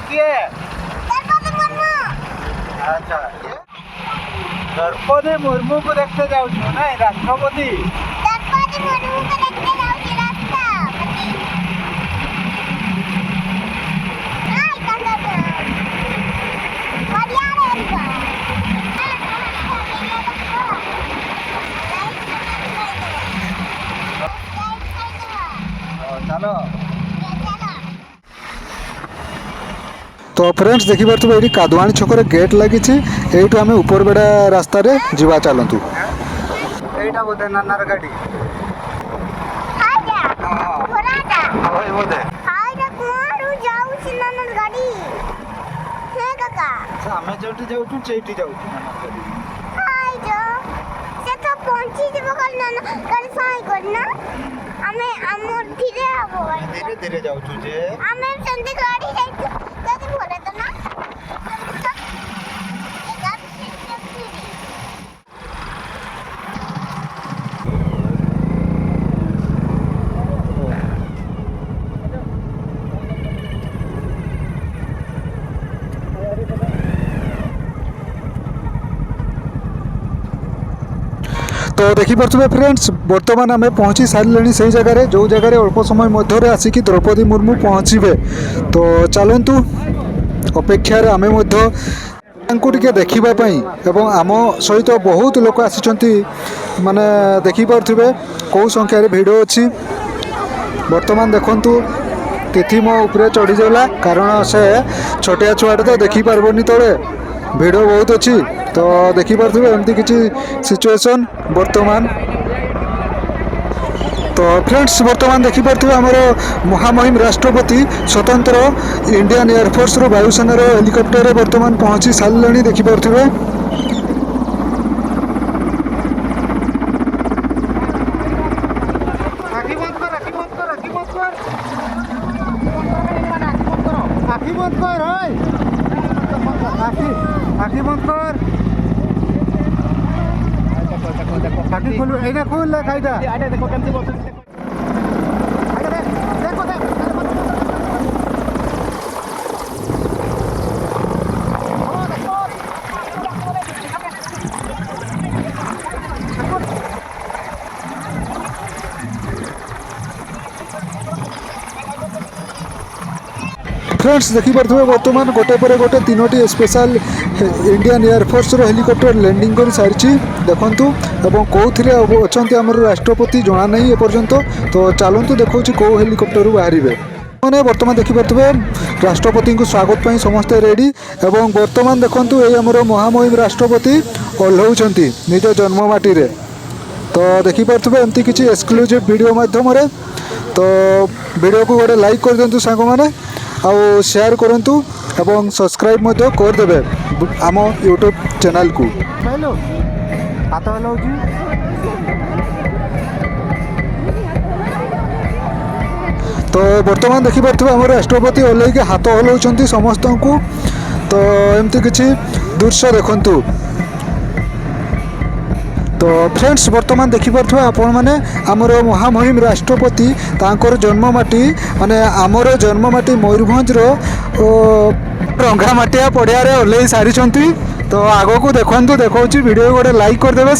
किए अच्छा द्रौपदी मुर्मू को देखते जाऊँ ना राष्ट्रपति चलो तो फ्रेंड्स देखिपे ये कादुआणी छक गेट लगी यू आम उपरबेड़ा रास्तार जा चलतु এইটা बोधे नानार गाड़ी बोधे आम जो जाऊँ से जाऊँ धीरे धीरे जाऊँ तो देखिपे फ्रेंड्स बर्तमान आम पहुँची सारे से जगह जो जगह अल्प समय मध्य आसिक द्रौपदी मुर्मू पहुँचे तो चलतु अपेक्षार आम टे देखापी एवं आम सहित बहुत लोक आसी माने देखिपे कौ संख्यार भिड़ अच्छी बर्तमान देखु तिथि मो उपरे चढ़ीगला कारण से छोटिया छुआटे तो देखिपारबनी तले भिड़ बहुत अच्छी तो देखिपे एमती किसी सिचुएशन बर्तमान तो फ्रेंड्स बर्तमान देखिपे आमर महामहिम राष्ट्रपति स्वतंत्र इंडियन एयरफोर्स वायुसेनार हेलिकप्टर बर्तमान पहुँची सारे देखिपे आखी बंद कर आखी खोल एना खोल ले खाइदा देखो केमती बोल फ्रेंड्स देखिपे बर्तमान गोटे पर गोटे तीनोटी special Indian air force helicopter landing कर सारी देखु और कौन अच्छा आम राष्ट्रपति जना नहीं एपर्यंत तो चलतु देखा कौ हेलिकप्टर बाहर मैंने बर्तमान देखिपे राष्ट्रपति को स्वागत पर समस्ते रेडी एवं बर्तमान देखु ये आमर महामहिम राष्ट्रपति ओह्लौंट निज जन्ममाटी तो देखिपे एमती किसी एक्सक्लूसिव वीडियो माध्यम तो वीडियो को गोटे लाइक कर दिंतु सांग मैंने आउ शेयर करंतु एवं सब्सक्राइब मध्य करदेवे आम यूट्यूब चैनल को हाथ हलाउची तो बर्तमान देखिपे आम राष्ट्रपति ओह्लैक हाथ हलाउछंती समस्त को तो एमती किसी दृश्य देखंतु तो फ्रेंड्स बर्तमान देखिपे आपण मैंने आमर महामहिम राष्ट्रपति तांकर जन्ममाटी माने आमर जन्ममाटी मयूरभंज रंगामाटिया पड़िया ओह्लै सारी तो आग को देखु देखा वीडियो गोटे लाइक करदे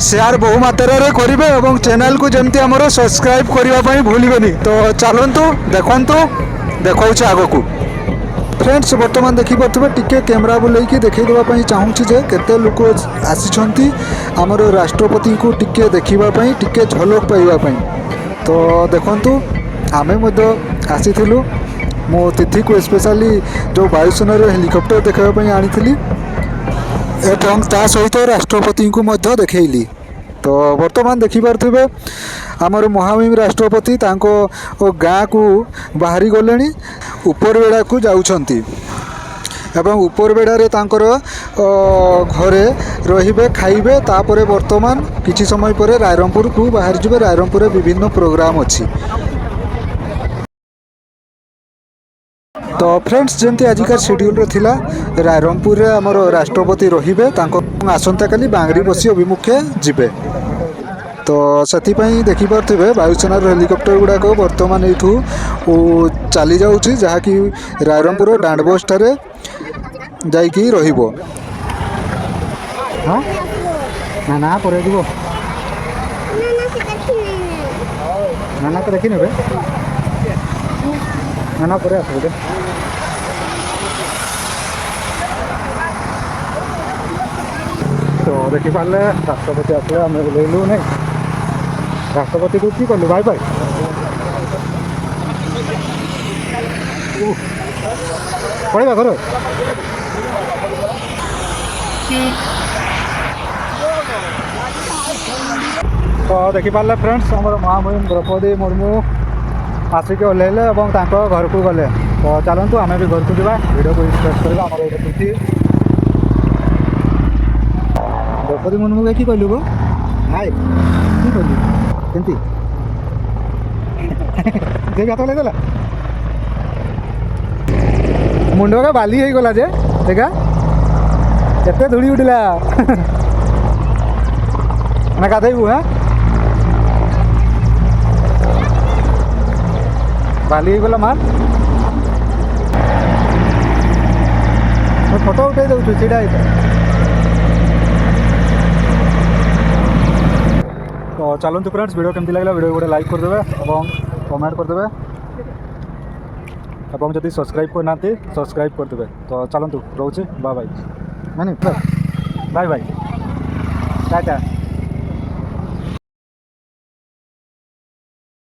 शेयर बहु मात्रा करेंगे और चैनल को जमती आमर सब्सक्राइब करने भूलें तो चलतु देखु देखा आग को फ्रेंड्स बर्तमान देखिपे टिके कैमरा बुलेकी देखा चाहूँगी जे केते लोक आसी आमर राष्ट्रपति को टिके देखापी टिके झलक पाइबापी तो देखु आमे आसी मो तिथि को स्पेशली जो वायुसेनार हेलिकप्टर देखापी आनी एवं ता सहित राष्ट्रपति को देखली तो बर्तमान देखिपे आमर महामहिम राष्ट्रपति गाँ को बाहरी गले उपरबेड़ा को जाउछंती एवं उपरबेड़े घरे रहिबे खाइबे तापरे बर्तमान किछि समय पर रायरंगपुर को बाहर जिबे रायरंगपुर विभिन्न प्रोग्राम अछि तो फ्रेंड्स जमती आजिकार शेड्यूल थिला रायरंगपुर रे आमर राष्ट्रपति रहिबे आसंता काली बांगरी बसी अभिमुखे जिबे। तो से देखिपे वायुसेनार हेलिकप्टर गुड़ाक बर्तमान यू चली जाऊँगी जहाँकि रायरंगपुर डांडबोस ठारे जाइकी रहिबो। हाँ ना ना पर जीव ना ना तो देखी ने ना ना पर आस बोले तो देखी पारे राष्ट्रपति आसले आम बुलेलु नहीं राष्ट्रपति को कि कलु बाय बाय पड़ेगा घर तो देखिपारे फ्रेंड्स आम महामहिम द्रौपदी मुर्मू आसिक ओह्लैले और घर को गले तो चलतु आम भी घर को जा भिडियो को स्टार्ट करवा आम पृथ्वी द्रौपदी मुर्मू कि कहलु गो हाय कि कहलु केमती देख हाथ लगे मुंड का बाली हो गला जे देखा केते धूड़ी उठला ना गाधेबू हाँ बाली हो गला मार फोटो उठे दे सीधा तो चलते फ्रेंड्स वीडियो केमती लगे वीडियो गोटे लाइक करदे और कमेंट करदे और जब सब्सक्राइब करना सब्सक्राइब करदे तो चलतु रोचे बाय बाय मानी बाय बाय टाटा।